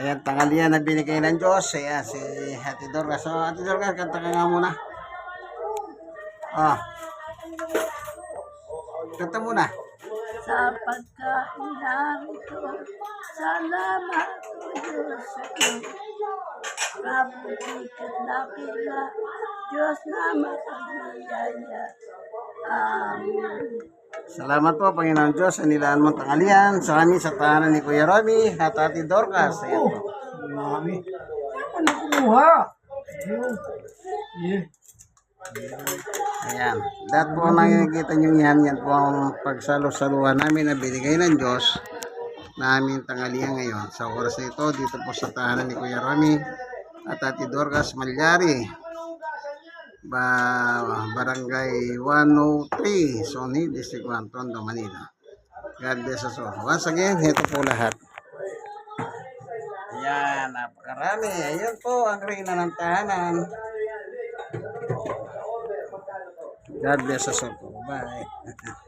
Ayan, tanghalian na binigay ng Diyos. Ayan, si Ate Dorcas. So, Ate Dorcas, kanta ka nga muna. Ah, kanta muna. Sa pagkainang ito, salamat o Diyos sa iyo. Kabukikat na kila, Diyos na makagbiyaya. Amen. Salamat po, Panginoon Diyos, sa nilaan mong tanghalian sa amin sa tahanan ni Kuya Romy at Ate Dorcas. Ayan po. Mami. Ano kumuha? Yeah. Ayan. Lahat po nakikita nyo yan po ang pagsalo-saluhan namin na binigay ng Diyos na aming tanghalian ngayon. Sa oras na ito, dito po sa tahanan ni Kuya Romy at Ate Dorcas Malyari. Barangay 103, Sony, District 1, Tondo, Manila. God bless us all. Once again, ito po lahat. Ayan, napakarami. Ayun po ang reyna ng tahanan. God bless us all po. Bye.